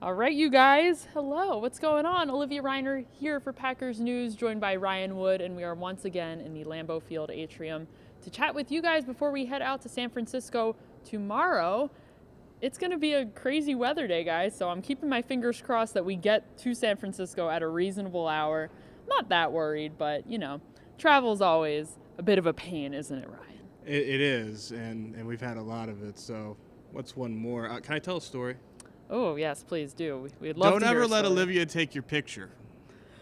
All right, you guys. Hello. What's going on? Olivia Reiner here for Packers News, joined by Ryan Wood, and we are once again in the Lambeau Field atrium to chat with you guys before we head out to San Francisco tomorrow. It's going to be a crazy weather day, guys, so I'm keeping my fingers crossed that we get to San Francisco at a reasonable hour. Not that worried, but, travel's always a bit of a pain, isn't it, Ryan? It is, and we've had a lot of it, so what's one more? Can I tell a story? Oh, yes, please do. We'd love Don't to hear ever a let story. Olivia take your picture.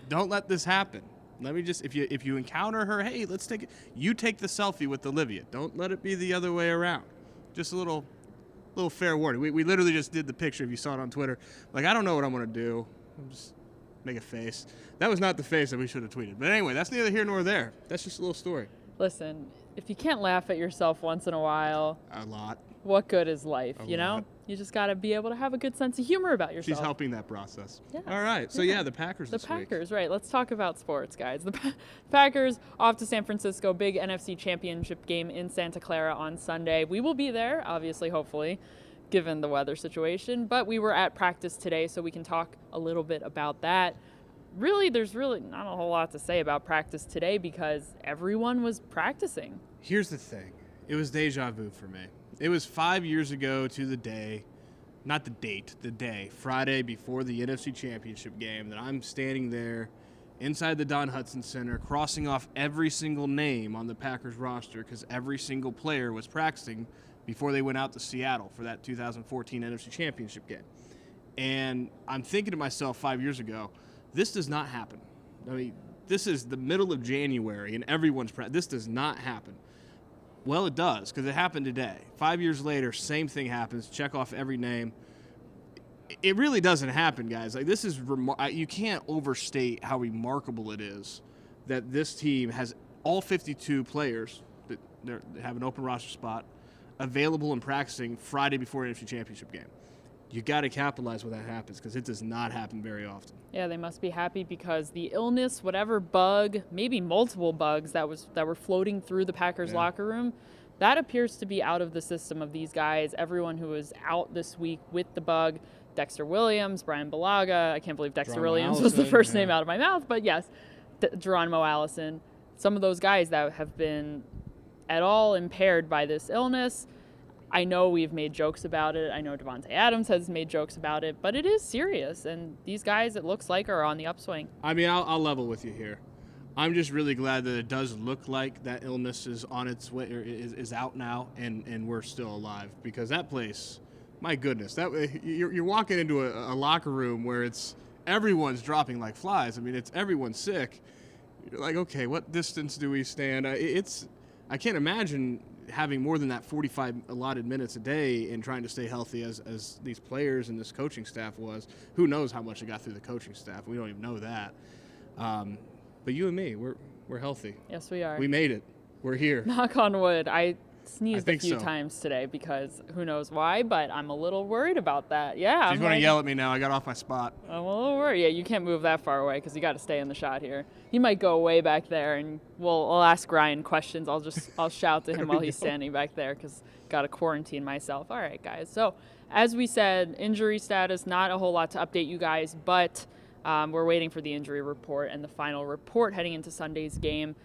Don't let this happen. Let me just, if you encounter her, hey, let's take it. You take the selfie with Olivia. Don't let it be the other way around. Just a little fair warning. We literally just did the picture, if you saw it on Twitter. Like, I don't know what I'm going to do. I'm just make a face. That was not the face that we should have tweeted. But anyway, that's neither here nor there. That's just a little story. Listen, if you can't laugh at yourself once in a while, A lot. what good is life, A you know? lot. You just got to be able to have a good sense of humor about yourself. She's helping that process. Yes. All right. So, Yeah. the Packers The this week. Packers, right. Let's talk about sports, guys. The Packers off to San Francisco, big NFC championship game in Santa Clara on Sunday. We will be there, obviously, hopefully, given the weather situation. But we were at practice today, so we can talk a little bit about that. Really, there's really not a whole lot to say about practice today because everyone was practicing. Here's the thing. It was deja vu for me. It was 5 years ago to the day, not the date, the day, Friday before the NFC Championship game, that I'm standing there inside the Don Hutson Center, crossing off every single name on the Packers roster because every single player was practicing before they went out to Seattle for that 2014 NFC Championship game. And I'm thinking to myself 5 years ago, this does not happen. I mean, this is the middle of January and everyone's this does not happen. Well, it does, because it happened today. 5 years later, same thing happens. Check off every name. It really doesn't happen, guys. Like, this is you can't overstate how remarkable it is that this team has all 52 players that have an open roster spot available and practicing Friday before an NFC Championship game. You got to capitalize when that happens because it does not happen very often. Yeah, they must be happy because the illness, whatever bug, maybe multiple bugs that were floating through the Packers locker room, that appears to be out of the system of these guys. Everyone who was out this week with the bug, Dexter Williams, Brian Balaga, I can't believe Dexter Williams was the first name out of my mouth, but yes, Geronimo Allison, some of those guys that have been at all impaired by this illness. I know we've made jokes about it. I know Devontae Adams has made jokes about it, but it is serious. And these guys, it looks like, are on the upswing. I mean, I'll level with you here. I'm just really glad that it does look like that illness is on its way, or is out now, and we're still alive. Because that place, my goodness, that you're walking into a locker room where everyone's dropping like flies. I mean, everyone's sick. You're like, okay, what distance do we stand? I can't imagine having more than that 45 allotted minutes a day and trying to stay healthy as these players and this coaching staff was. Who knows how much it got through the coaching staff? We don't even know that. But you and me, we're healthy. Yes, we are. We made it. We're here. Knock on wood. I sneezed a think few so. times today because who knows why, but I'm a little worried about that. Yeah. She's going to yell at me now. I got off my spot. I'm a little worried. Yeah, you can't move that far away because you got to stay in the shot here. He might go way back there, and I'll ask Ryan questions. I'll shout to him while he's standing back there because got to quarantine myself. All right, guys. So as we said, injury status, not a whole lot to update you guys, but we're waiting for the injury report and the final report heading into Sunday's game.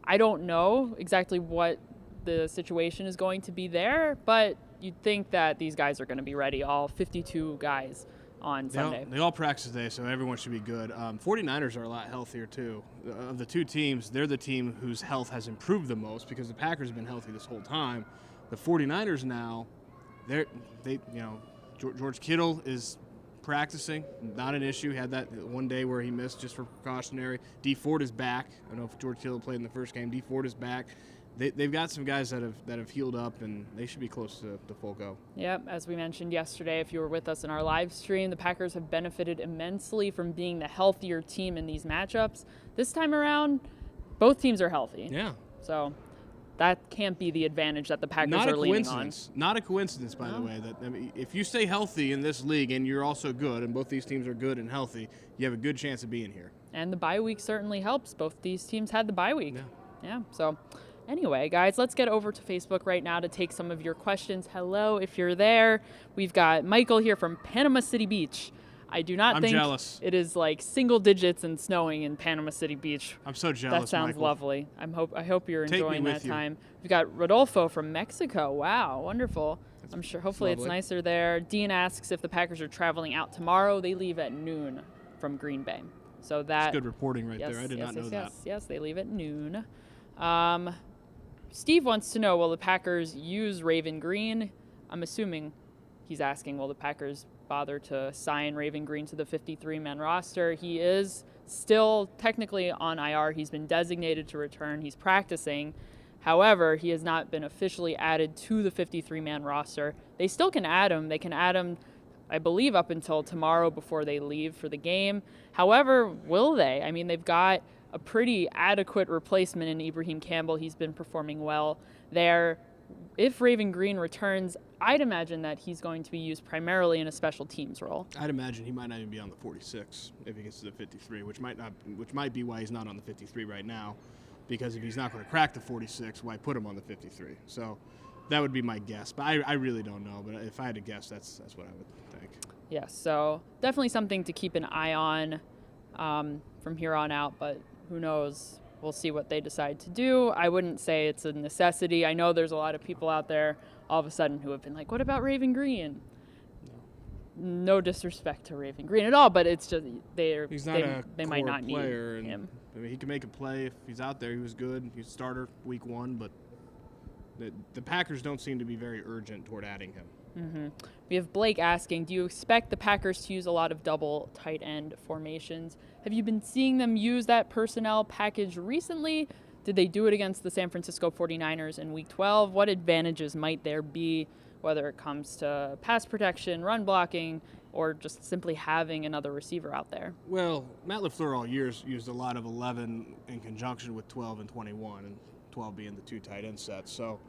I don't know exactly what the situation is going to be there, but you'd think that these guys are going to be ready, all 52 guys on Sunday. They all practice today, so everyone should be good. 49ers are a lot healthier, too. Of the two teams, they're the team whose health has improved the most because the Packers have been healthy this whole time. The 49ers now, George Kittle is practicing, not an issue. He had that one day where he missed just for precautionary. Dee Ford is back. I don't know if George Kittle played in the first game. Dee Ford is back. They've got some guys that have healed up, and they should be close to full go. Yep, as we mentioned yesterday, if you were with us in our live stream, the Packers have benefited immensely from being the healthier team in these matchups. This time around, both teams are healthy. Yeah. So that can't be the advantage that the Packers are leaning on. Not a coincidence, by the way. If you stay healthy in this league and you're also good, and both these teams are good and healthy, you have a good chance of being here. And the bye week certainly helps. Both these teams had the bye week. Yeah. So anyway, guys, let's get over to Facebook right now to take some of your questions. Hello, if you're there. We've got Michael here from Panama City Beach. I do not I'm think jealous. it is like single digits and snowing in Panama City Beach. I'm so jealous, That sounds Michael. lovely. I hope you're Take me enjoying that with you. time. We've got Rodolfo from Mexico. Wow, wonderful. I'm sure hopefully it's lovely. nicer there. Dean asks if the Packers are traveling out tomorrow. They leave at noon from Green Bay. So That's that good reporting right yes, there. I did yes, not know yes, that. yes, yes, they leave at noon. Steve wants to know, will the Packers use Raven Green? I'm assuming he's asking, will the Packers bother to sign Raven Green to the 53-man roster? He is still technically on IR. He's been designated to return. He's practicing. However, he has not been officially added to the 53-man roster. They still can add him. They can add him, I believe, up until tomorrow before they leave for the game. However, will they? I mean, they've got a pretty adequate replacement in Ibrahim Campbell. He's been performing well there. If Raven Green returns, I'd imagine that he's going to be used primarily in a special teams role. I'd imagine he might not even be on the 46 if he gets to the 53, which might be why he's not on the 53 right now, because if he's not going to crack the 46, why put him on the 53? So that would be my guess, but I really don't know. But if I had to guess, that's what I would think. Yes, so definitely something to keep an eye on from here on out, but who knows? We'll see what they decide to do. I wouldn't say it's a necessity. I know there's a lot of people out there all of a sudden who have been like, what about Raven Green? No disrespect to Raven Green at all, but it's just they might not need him. I mean, he can make a play if he's out there. He was good. He's a starter week 1, but the Packers don't seem to be very urgent toward adding him. Mm-hmm. We have Blake asking, do you expect the Packers to use a lot of double tight end formations? Have you been seeing them use that personnel package recently? Did they do it against the San Francisco 49ers in Week 12? What advantages might there be, whether it comes to pass protection, run blocking, or just simply having another receiver out there? Well, Matt LaFleur all years used a lot of 11 in conjunction with 12 and 21, and 12 being the 2 tight end sets. So,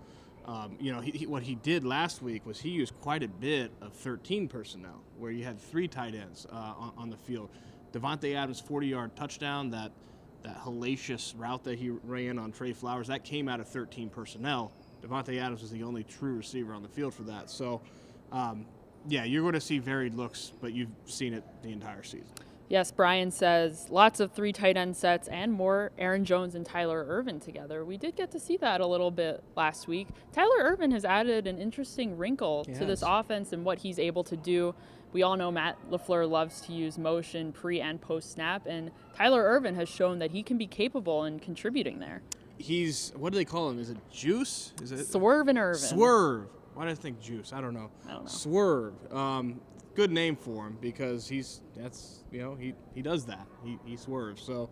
what he did last week was he used quite a bit of 13 personnel, where you had 3 tight ends on the field. Devontae Adams' 40-yard touchdown, that hellacious route that he ran on Trey Flowers, that came out of 13 personnel. Devontae Adams was the only true receiver on the field for that. So, you're going to see varied looks, but you've seen it the entire season. Yes, Brian says lots of 3 tight end sets and more Aaron Jones and Tyler Ervin together. We did get to see that a little bit last week. Tyler Ervin has added an interesting wrinkle to this offense and what he's able to do. We all know Matt LaFleur loves to use motion pre and post snap, and Tyler Ervin has shown that he can be capable in contributing there. He's, what do they call him? Is it Juice? Is it Swerve and Ervin? Swerve. Why did I think Juice? I don't know. Swerve. Good name for him because he does that. He swerves. So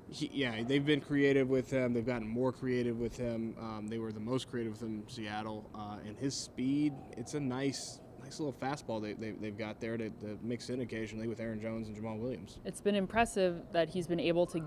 they've been creative with him. They've gotten more creative with him. They were the most creative with him in Seattle. And his speed, it's a nice little fastball they've got there to mix in occasionally with Aaron Jones and Jamal Williams. It's been impressive that he's been able to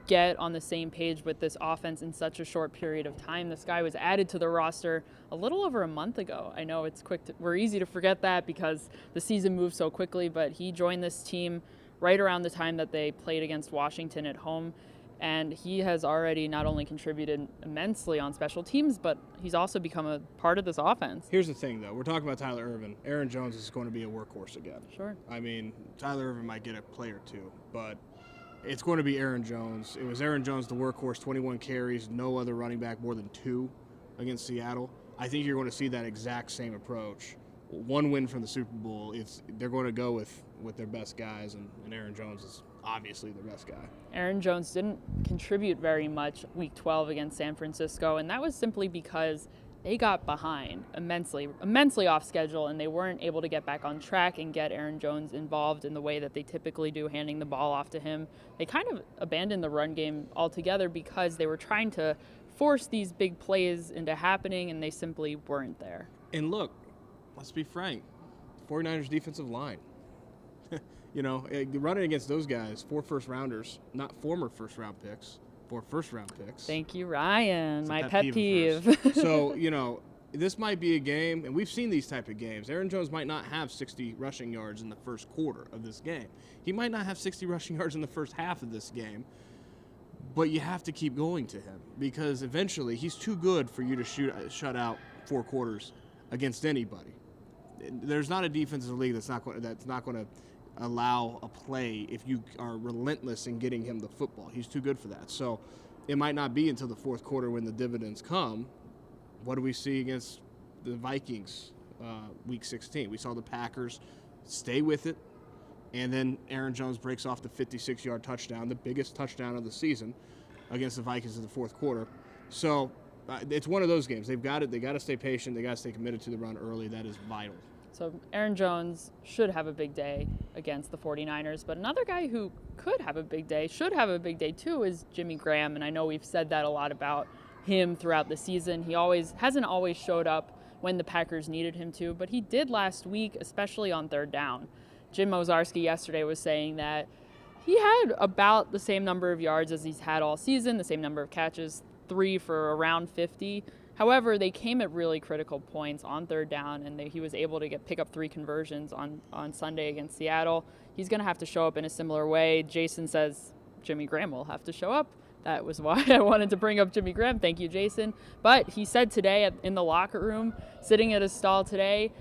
get on the same page with this offense in such a short period of time. This guy was added to the roster a little over a month ago. I know it's we're easy to forget that because the season moves so quickly, but he joined this team right around the time that they played against Washington at home, and he has already not only contributed immensely on special teams, but he's also become a part of this offense. Here's the thing, though. We're talking about Tyler Ervin. Aaron Jones is going to be a workhorse again. Sure. I mean, Tyler Ervin might get a play or two, but it's going to be Aaron Jones. It was Aaron Jones, the workhorse, 21 carries, no other running back more than 2 against Seattle. I think you're going to see that exact same approach. 1 win from the Super Bowl, they're going to go with their best guys, and Aaron Jones is obviously the best guy. Aaron Jones didn't contribute very much Week 12 against San Francisco, and that was simply because they got behind immensely off schedule, and they weren't able to get back on track and get Aaron Jones involved in the way that they typically do, handing the ball off to him. They kind of abandoned the run game altogether because they were trying to force these big plays into happening, and they simply weren't there. And look, let's be frank, 49ers defensive line. Running against those guys, 4 first-rounders, not former first-round picks, 4 first-round picks. Thank you, Ryan. It's my pet peeve. So, this might be a game, and we've seen these type of games. Aaron Jones might not have 60 rushing yards in the first quarter of this game. He might not have 60 rushing yards in the first half of this game, but you have to keep going to him because eventually he's too good for you to shut out 4 quarters against anybody. There's not a defense in the league that's not going to allow a play if you are relentless in getting him the football. He's too good for that. So it might not be until the fourth quarter when the dividends come. What do we see against the Vikings week 16? We saw the Packers stay with it, and then Aaron Jones breaks off the 56-yard touchdown, the biggest touchdown of the season against the Vikings in the fourth quarter. So it's one of those games. They got to stay patient. They got to stay committed to the run early. That is vital. So Aaron Jones should have a big day against the 49ers, but another guy who could have a big day, should have a big day too, is Jimmy Graham. And I know we've said that a lot about him throughout the season. He hasn't always showed up when the Packers needed him to, but he did last week, especially on third down. Jim Ozarski yesterday was saying that he had about the same number of yards as he's had all season, the same number of catches, 3 for around 50. However, they came at really critical points on third down, and he was able to pick up 3 conversions on Sunday against Seattle. He's going to have to show up in a similar way. Jason says Jimmy Graham will have to show up. That was why I wanted to bring up Jimmy Graham. Thank you, Jason. But he said today in the locker room, sitting at his stall today,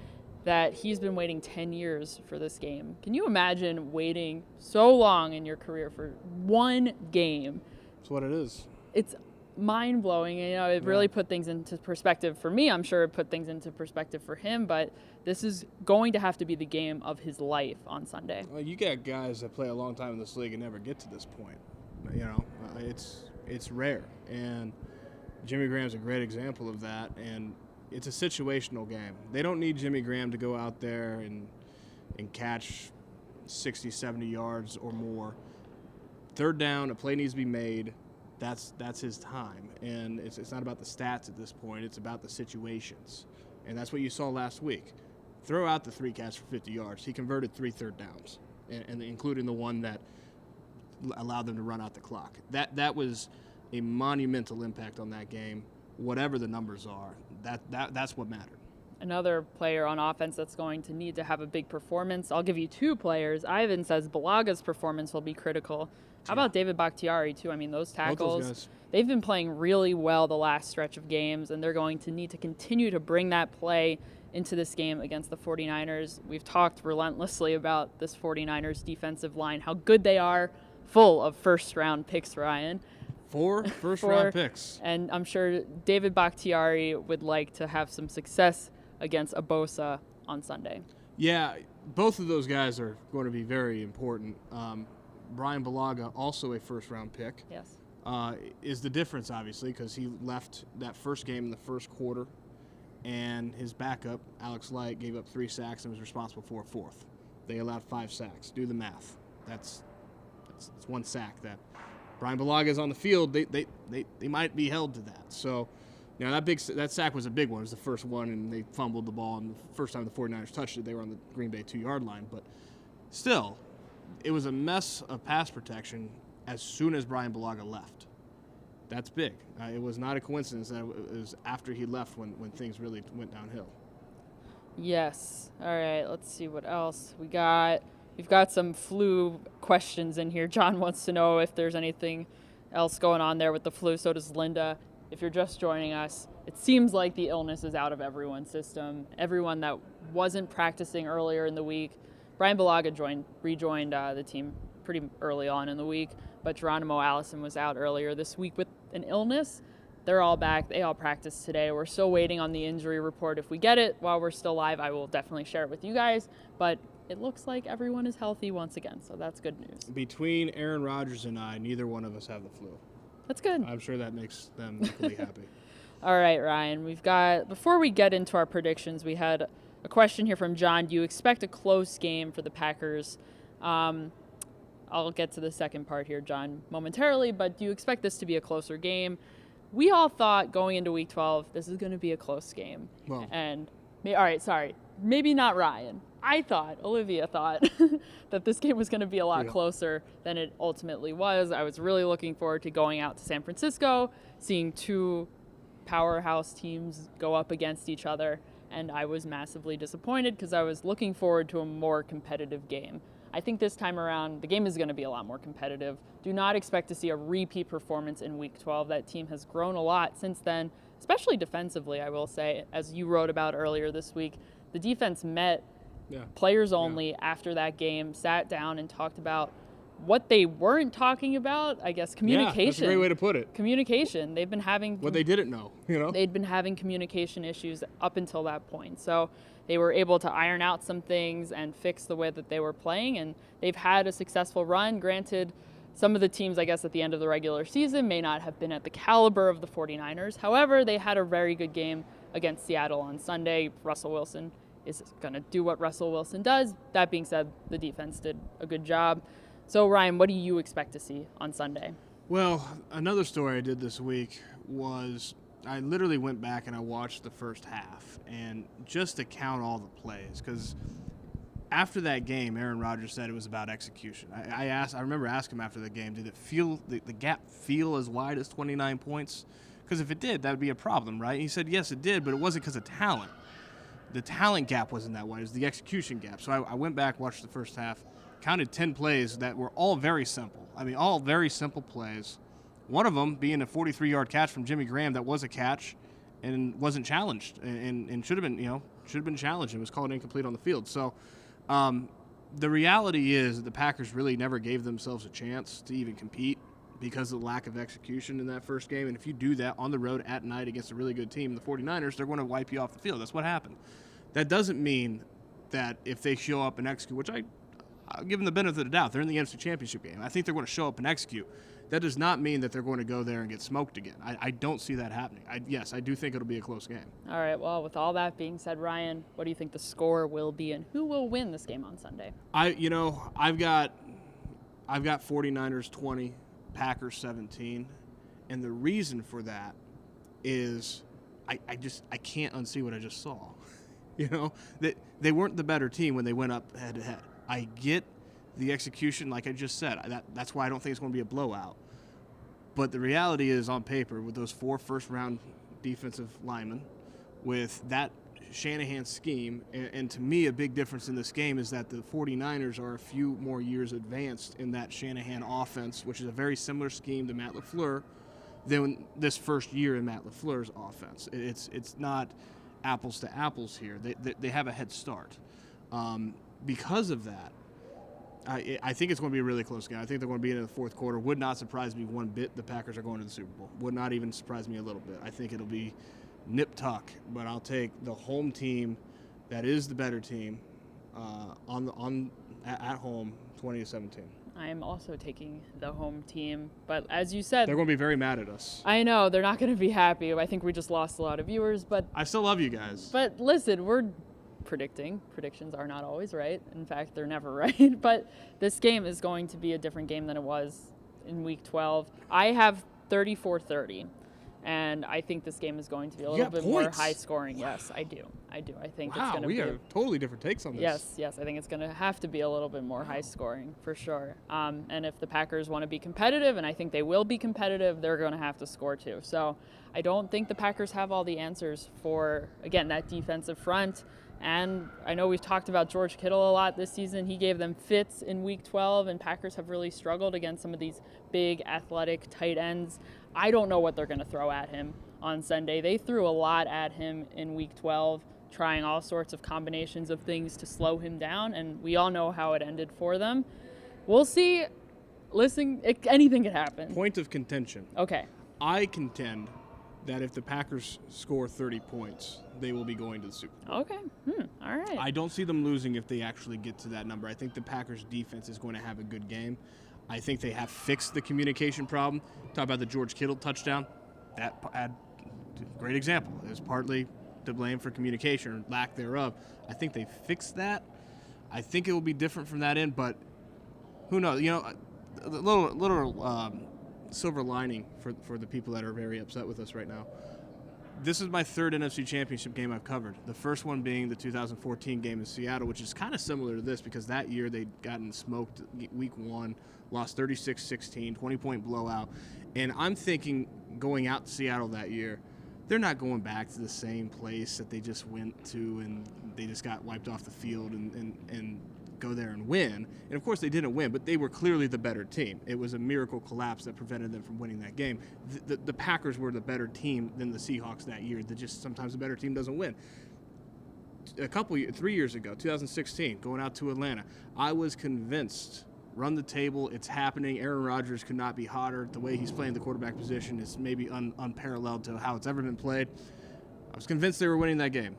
that he's been waiting 10 years for this game. Can you imagine waiting so long in your career for one game? That's what it is. It's mind-blowing. It really put things into perspective for me. I'm sure it put things into perspective for him, but this is going to have to be the game of his life on Sunday. Well, you got guys that play a long time in this league and never get to this point. It's rare, and Jimmy Graham's a great example of that, and it's a situational game. They don't need Jimmy Graham to go out there and catch 60, 70 yards or more. Third down, a play needs to be made. That's his time, and it's not about the stats at this point. It's about the situations, and that's what you saw last week. Throw out the 3 catches for 50 yards. He converted 3 third downs, and including the one that allowed them to run out the clock. That was a monumental impact on that game. Whatever the numbers are, that's what mattered. Another player on offense that's going to need to have a big performance. I'll give you 2 players. Ivan says Balaga's performance will be critical. How about David Bakhtiari, too? I mean, those tackles, they've been playing really well the last stretch of games, and they're going to need to continue to bring that play into this game against the 49ers. We've talked relentlessly about this 49ers defensive line, how good they are, full of first-round picks, Ryan. 4 first-round picks. And I'm sure David Bakhtiari would like to have some success against Abosa on Sunday. Yeah, both of those guys are going to be very important. Brian Bulaga, also a first-round pick. Yes. Is the difference, obviously, because he left that first game in the first quarter, and his backup, Alex Light, gave up 3 sacks and was responsible for a 4th. They allowed 5 sacks. Do the math. That's 1 sack that Brian Bulaga is on the field. They might be held to that. So, that sack was a big one. It was the first one, and they fumbled the ball. And the first time the 49ers touched it, they were on the Green Bay 2-yard line. But still, it was a mess of pass protection as soon as Brian Bulaga left. That's big. It was not a coincidence that it was after he left when things really went downhill. Yes. All right, let's see what else we got. We've got some flu questions in here. John wants to know if there's anything else going on there with the flu. So does Linda. If you're just joining us, it seems like the illness is out of everyone's system. Everyone that wasn't practicing earlier in the week. Brian Bulaga rejoined the team pretty early on in the week, but Geronimo Allison was out earlier this week with an illness. They're all back. They all practiced today. We're still waiting on the injury report. If we get it while we're still live, I will definitely share it with you guys. But it looks like everyone is healthy once again, so that's good news. Between Aaron Rodgers and I, neither one of us have the flu. That's good. I'm sure that makes them equally happy. All right, Ryan. Before we get into our predictions, we had a question here from John. Do you expect a close game for the Packers? I'll get to the second part here, John, momentarily, but do you expect this to be a closer game? We all thought going into Week 12, this is going to be a close game. Well, Maybe not Ryan. Olivia thought that this game was going to be a lot closer than it ultimately was. I was really looking forward to going out to San Francisco, seeing 2 powerhouse teams go up against each other, and I was massively disappointed because I was looking forward to a more competitive game. I think this time around, the game is going to be a lot more competitive. Do not expect to see a repeat performance in Week 12. That team has grown a lot since then, especially defensively, I will say. As you wrote about earlier this week, the defense met players only, after that game, sat down and talked about what they weren't talking about. I guess communication. Yeah, that's a great way to put it. Communication. They've been having what they didn't know. They'd been having communication issues up until that point. So they were able to iron out some things and fix the way that they were playing, and they've had a successful run. Granted, some of the teams, I guess, at the end of the regular season may not have been at the caliber of the 49ers. However, they had a very good game against Seattle on Sunday. Russell Wilson is going to do what Russell Wilson does. That being said, the defense did a good job. So, Ryan, what do you expect to see on Sunday? Well, another story I did this week was I literally went back and I watched the first half, and just to count all the plays, because after that game, Aaron Rodgers said it was about execution. I remember asking him after the game, did it feel the gap feel as wide as 29 points? Because if it did, that would be a problem, right? And he said, yes, it did, but it wasn't because of talent. The talent gap wasn't that wide. It was the execution gap. So I went back, watched the first half, counted 10 plays that were all very simple. I mean, all very simple plays. One of them being a 43-yard catch from Jimmy Graham that was a catch and wasn't challenged and should have been challenged. It was called incomplete on the field. So the reality is that the Packers really never gave themselves a chance to even compete because of the lack of execution in that first game. And if you do that on the road at night against a really good team, the 49ers, they're going to wipe you off the field. That's what happened. That doesn't mean that if they show up and execute, which I'll give them the benefit of the doubt. They're in the NFC Championship game. I think they're going to show up and execute. That does not mean that they're going to go there and get smoked again. I don't see that happening. Yes, I do think it'll be a close game. All right, well, with all that being said, Ryan, what do you think the score will be, and who will win this game on Sunday? I've got 49ers 20, Packers 17, and the reason for that is I can't unsee what I just saw. They weren't the better team when they went up head to head. I get the execution, like I just said. That's why I don't think it's going to be a blowout. But the reality is, on paper, with those 4 first-round defensive linemen, with that Shanahan scheme, and to me a big difference in this game is that the 49ers are a few more years advanced in that Shanahan offense, which is a very similar scheme to Matt LaFleur, than this first year in Matt LaFleur's offense. It's not apples to apples here. They have a head start. Because of that, I think it's going to be a really close game. I think they're going to be in the fourth quarter. Would not surprise me one bit the Packers are going to the Super Bowl. Would not even surprise me a little bit. I think it'll be nip-tuck, but I'll take the home team that is the better team at home, 20-17. I am also taking the home team, but as you said, they're going to be very mad at us. I know, they're not going to be happy. I think we just lost a lot of viewers, but I still love you guys. But listen, we're predicting. Predictions are not always right. In fact, they're never right. But this game is going to be a different game than it was in Week 12. I have 34-30, and I think this game is going to be a little bit more high scoring. Yes, I do. I think it's going to be. Wow, we have totally different takes on this. Yes, I think it's going to have to be a little bit more high scoring for sure. And if the Packers want to be competitive, and I think they will be competitive, they're going to have to score too. So I don't think the Packers have all the answers for, again, that defensive front. And I know we've talked about George Kittle a lot this season. He gave them fits in Week 12, and Packers have really struggled against some of these big, athletic tight ends. I don't know what they're going to throw at him on Sunday. They threw a lot at him in Week 12, trying all sorts of combinations of things to slow him down, and we all know how it ended for them. We'll see. Listen, anything could happen. Point of contention. Okay. I contend that if the Packers score 30 points, they will be going to the Super Bowl. Okay. All right. I don't see them losing if they actually get to that number. I think the Packers defense is going to have a good game. I think they have fixed the communication problem. Talk about the George Kittle touchdown. That had great example. It was partly to blame for communication or lack thereof. I think they fixed that. I think it will be different from that end, but who knows? A little silver lining for the people that are very upset with us right now. This is my third NFC Championship game I've covered. The first one being the 2014 game in Seattle, which is kind of similar to this because that year they'd gotten smoked Week 1, lost 36-16, 20-point blowout. And I'm thinking going out to Seattle that year, they're not going back to the same place that they just went to and they just got wiped off the field and go there and win. And of course they didn't win, but they were clearly the better team. It was a miracle collapse that prevented them from winning that game. The Packers were the better team than the Seahawks that year. Sometimes the better team doesn't win. 3 years ago, 2016, going out to Atlanta. I was convinced, run the table, it's happening. Aaron Rodgers could not be hotter. The way he's playing the quarterback position is maybe unparalleled to how it's ever been played. I was convinced they were winning that game.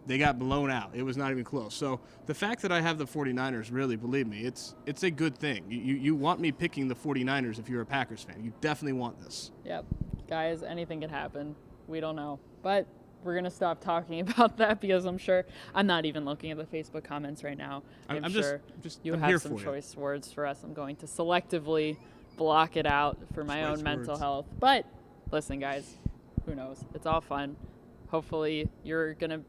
They got blown out. It was not even close. So the fact that I have the 49ers, really, believe me, it's a good thing. You want me picking the 49ers if you're a Packers fan. You definitely want this. Yep. Guys, anything can happen. We don't know. But we're going to stop talking about that because I'm not even looking at the Facebook comments right now. I'm sure you have some choice words for us. I'm going to selectively block it out for my own mental health. But listen, guys, who knows? It's all fun. Hopefully you're going to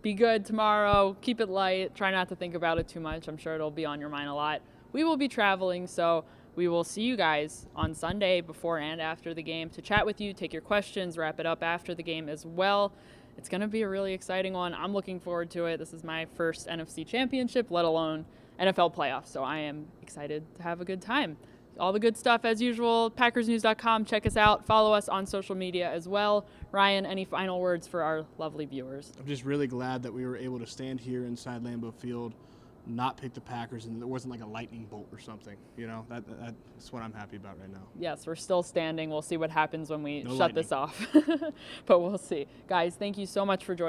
be good tomorrow. Keep it light. Try not to think about it too much. I'm sure it'll be on your mind a lot. We will be traveling, so we will see you guys on Sunday before and after the game to chat with you, take your questions, wrap it up after the game as well. It's going to be a really exciting one. I'm looking forward to it. This is my first NFC championship, let alone NFL playoffs, so I am excited to have a good time. All the good stuff as usual, PackersNews.com. Check us out. Follow us on social media as well. Ryan, any final words for our lovely viewers? I'm just really glad that we were able to stand here inside Lambeau Field, not pick the Packers, and there wasn't like a lightning bolt or something. That's what I'm happy about right now. Yes, we're still standing. We'll see what happens when we shut this off. But we'll see. Guys, thank you so much for joining.